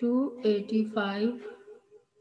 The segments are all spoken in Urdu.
285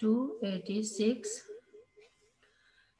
286।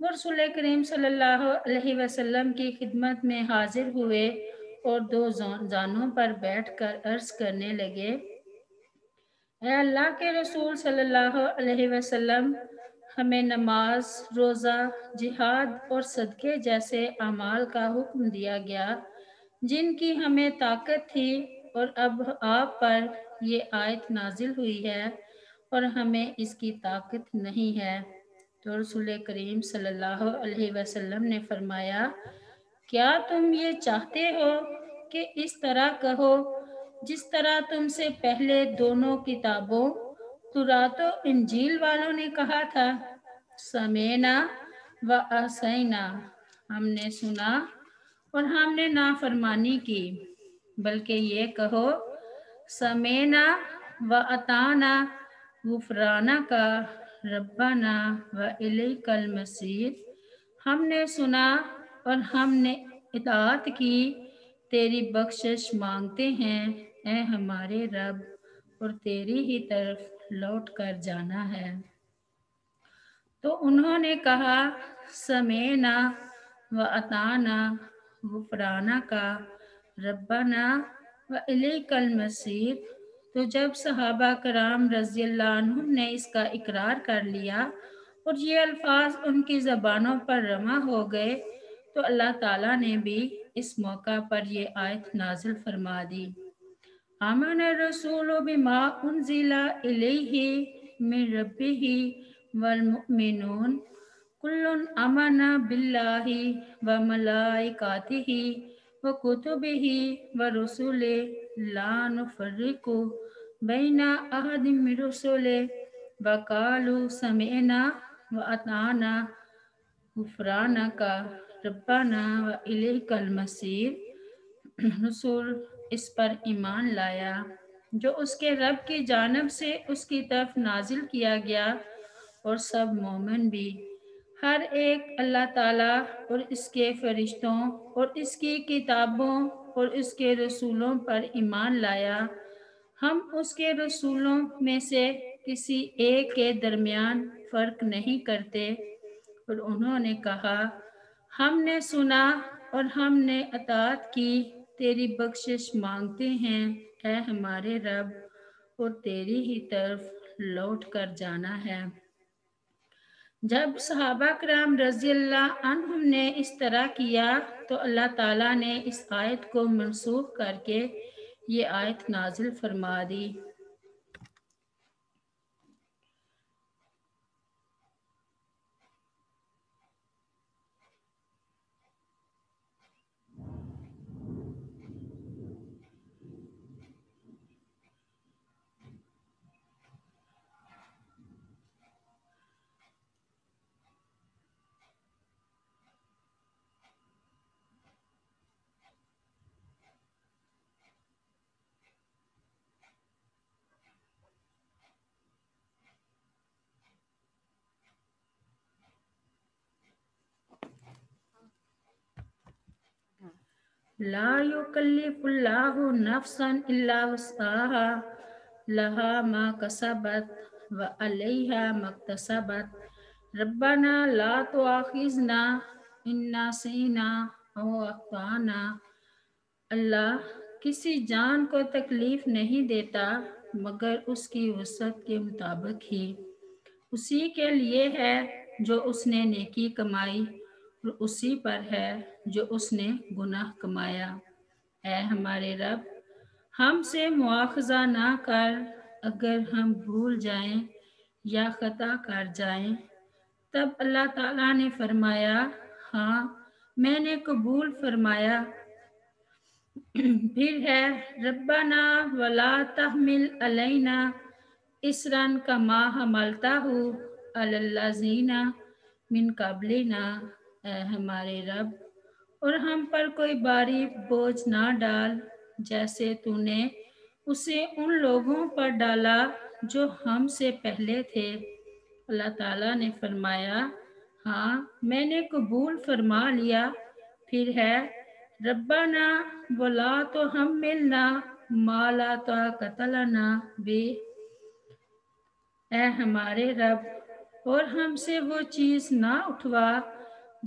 وہ رسول کریم صلی اللہ علیہ وسلم کی خدمت میں حاضر ہوئے اور دو زانوں پر بیٹھ کر عرض کرنے لگے، اے اللہ کے رسول صلی اللہ علیہ وسلم، ہمیں نماز، روزہ، جہاد اور صدقے جیسے اعمال کا حکم دیا گیا جن کی ہمیں طاقت تھی، اور اب آپ پر یہ آیت نازل ہوئی ہے اور ہمیں اس کی طاقت نہیں ہے۔ تو رسول کریم صلی اللہ علیہ وسلم نے فرمایا، کیا تم یہ چاہتے ہو کہ اس طرح کہو جس طرح تم سے پہلے دونوں کتابوں تورات و انجیل والوں نے کہا تھا، سمینا و عصینا، ہم نے سنا اور ہم نے نافرمانی کی، بلکہ یہ کہو سمینا و اطعنا غفرانک ربنا و الیک المصیر، ہم نے سنا اور ہم نے اطاعت کی، تیری بخشش مانگتے ہیں اے ہمارے رب، اور تیری ہی طرف لوٹ کر جانا ہے۔ تو انہوں نے کہا سمینا و اطعنا غفرانک ربنا و الیک المصیر۔ تو جب صحابہ کرام رضی اللہ عنہم نے اس کا اقرار کر لیا اور یہ الفاظ ان کی زبانوں پر رواں ہو گئے، تو اللہ تعالیٰ نے بھی اس موقع پر یہ آیت نازل فرما دی، آمن الرسول بما انزل الیہ من ربہ والمؤمنون کل آمن باللہ وملائکاتہ وکتبہ ورسلہ لا نفرق بین احد من رسلہ وقالوا سمعنا واطعنا غفرانک ربنا و الیک المصیر۔ رسول اس پر ایمان لایا جو اس کے رب کی جانب سے اس کی طرف نازل کیا گیا، اور سب مومن بھی، ہر ایک اللہ تعالیٰ اور اس کے فرشتوں اور اس کی کتابوں اور اس کے رسولوں پر ایمان لایا۔ ہم اس کے رسولوں میں سے کسی ایک کے درمیان فرق نہیں کرتے، اور انہوں نے کہا ہم نے سنا اور ہم نے اطاعت کی، تیری بخشش مانگتے ہیں اے ہمارے رب، اور تیری ہی طرف لوٹ کر جانا ہے۔ جب صحابہ کرام رضی اللہ عنہم نے اس طرح کیا تو اللہ تعالیٰ نے اس آیت کو منسوخ کر کے یہ آیت نازل فرما دی، لا یکلف اللہ نفسا الا وسعها لها ما کسبت وعلیہا ما اکتسبت ربنا لا تؤاخذنا ان نسینا او اخطأنا۔ اللہ کسی جان کو تکلیف نہیں دیتا مگر اس کی وسعت کے مطابق ہی، اسی کے لیے ہے جو اس نے نیکی کمائی اور اسی پر ہے جو اس نے گناہ کمایا۔ اے ہمارے رب، ہم سے مواخذہ نہ کر اگر ہم بھول جائیں یا خطا کر جائیں۔ تب اللہ تعالیٰ نے فرمایا، ہاں میں نے قبول فرمایا۔ پھر ہے ربنا ولا تحمل علینا اصرا کما حملتہ علی الذین من قبلنا۔ اے ہمارے رب، اور ہم پر کوئی بھاری بوجھ نہ ڈال جیسے تو نے اسے ان لوگوں پر ڈالا جو ہم سے پہلے تھے۔ اللہ تعالیٰ نے فرمایا، ہاں میں نے قبول فرما لیا۔ پھر ہے ربنا ولا تحملنا ما لا طاقت لنا بہ۔ اے ہمارے رب، اور ہم سے وہ چیز نہ اٹھوا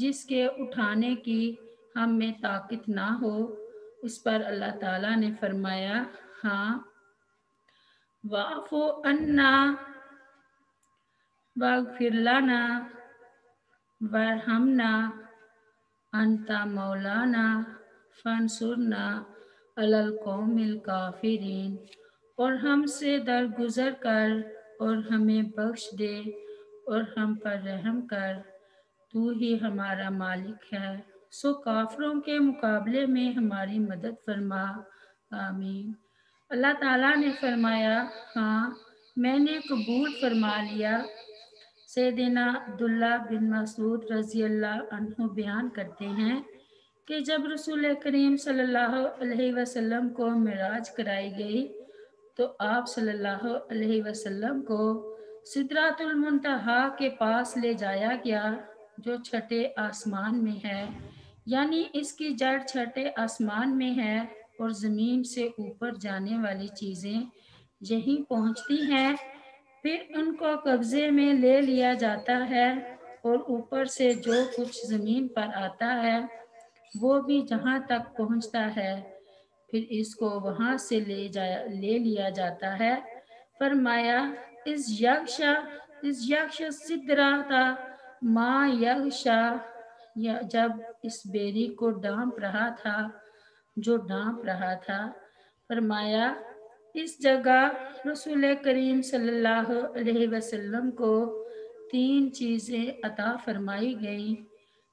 جس کے اٹھانے کی ہم میں طاقت نہ ہو۔ اس پر اللہ تعالیٰ نے فرمایا، ہاں وَاعْفُ عَنَّا وَاغْفِرْ لَنَا وَارْحَمْنَا أَنْتَ مَوْلَانَا فَانْصُرْنَا عَلَى الْقَوْمِ الْكَافِرِينَ، اور ہم سے درگزر کر اور ہمیں بخش دے اور ہم پر رحم کر، تو ہی ہمارا مالک ہے، سو کافروں کے مقابلے میں ہماری مدد فرما، آمین۔ اللہ تعالیٰ نے فرمایا، ہاں میں نے قبول فرما لیا۔ سیدنا عبداللہ بن مسعود رضی اللہ عنہ بیان کرتے ہیں کہ جب رسول کریم صلی اللہ علیہ وسلم کو معراج کرائی گئی تو آپ صلی اللہ علیہ وسلم کو سدرۃ المنتہا کے پاس لے جایا گیا، جو چھٹے آسمان میں ہے، یعنی اس کی جڑ چھٹے آسمان میں ہے، اور زمین سے اوپر جانے والی چیزیں یہیں پہنچتی ہیں، پھر ان کو قبضے میں لے لیا جاتا ہے، اور اوپر سے جو کچھ زمین پر آتا ہے وہ بھی جہاں تک پہنچتا ہے، پھر اس کو وہاں سے لے لیا جاتا ہے۔ فرمایا، اس یکشا سدرتا ما یغشا، جب اس بیری کو ڈانپ رہا تھا جو ڈانپ رہا تھا۔ فرمایا، اس جگہ رسول کریم صلی اللہ علیہ وسلم کو 3 چیزیں عطا فرمائی گئیں۔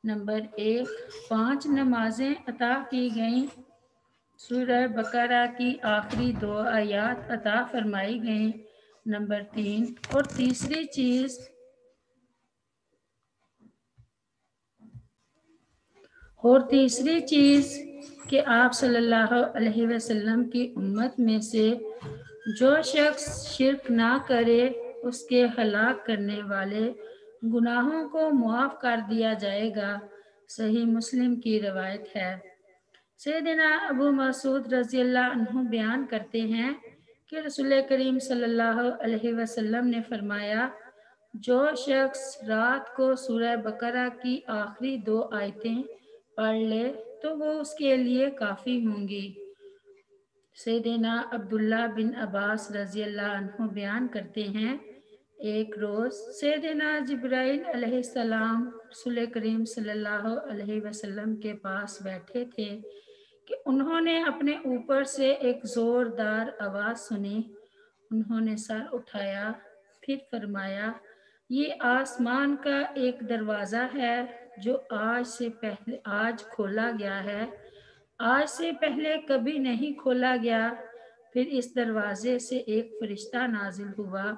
نمبر 1، 5 نمازیں عطا کی گئیں، سورہ بقرہ کی آخری 2 آیات عطا فرمائی گئیں۔ نمبر 3 اور تیسری چیز کہ آپ صلی اللہ علیہ وسلم کی امت میں سے جو شخص شرک نہ کرے اس کے ہلاک کرنے والے گناہوں کو معاف کر دیا جائے گا۔ صحیح مسلم کی روایت ہے۔ سیدنا ابو مسعود رضی اللہ عنہ بیان کرتے ہیں کہ رسول کریم صلی اللہ علیہ وسلم نے فرمایا، جو شخص رات کو سورہ بقرہ کی آخری 2 آیتیں پڑھ لے تو وہ اس کے لیے کافی ہوں گی۔ سیدنا عبداللہ بن عباس رضی اللہ عنہ بیان کرتے ہیں، ایک روز سیدنا جبرائیل علیہ السلام رسول کریم صلی اللہ علیہ وسلم کے پاس بیٹھے تھے کہ انہوں نے اپنے اوپر سے ایک زوردار آواز سنی۔ انہوں نے سر اٹھایا، پھر فرمایا، یہ آسمان کا ایک دروازہ ہے جو آج کھولا گیا ہے، آج سے پہلے کبھی نہیں کھولا گیا۔ پھر اس دروازے سے ایک فرشتہ نازل ہوا۔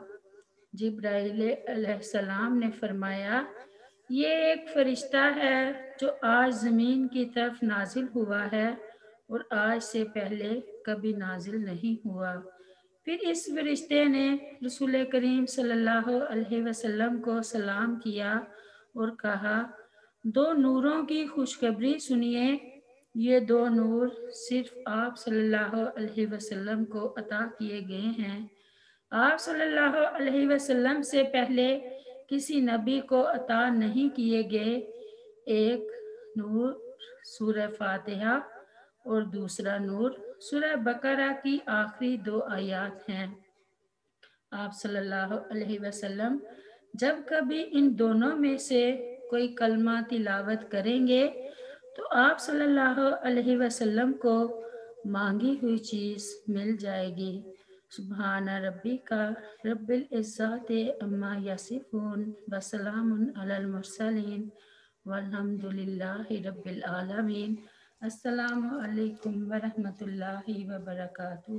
جبرائیل علیہ السلام نے فرمایا، یہ ایک فرشتہ ہے جو آج زمین کی طرف نازل ہوا ہے اور آج سے پہلے کبھی نازل نہیں ہوا۔ پھر اس فرشتے نے رسول کریم صلی اللہ علیہ وسلم کو سلام کیا اور کہا، 2 نوروں کی خوشخبری سنیے۔ یہ 2 نور صرف آپ صلی اللہ علیہ وسلم کو عطا کیے گئے ہیں۔ آپ صلی اللہ علیہ وسلم سے پہلے کسی نبی کو عطا نہیں کیے گئے۔ ایک نور سورہ فاتحہ اور دوسرا نور سورہ بقرہ کی آخری 2 آیات ہیں۔ آپ صلی اللہ علیہ وسلم جب کبھی ان دونوں میں سے کوئی کلمہ تلاوت کریں گے تو آپ صلی اللہ علیہ وسلم کو مانگی ہوئی چیز مل جائے گی۔ سبحان ربک رب العزت عما یصفون وسلام علی المرسلین والحمد للہ رب العالمین۔ السلام علیکم ورحمۃ اللہ وبرکاتہ۔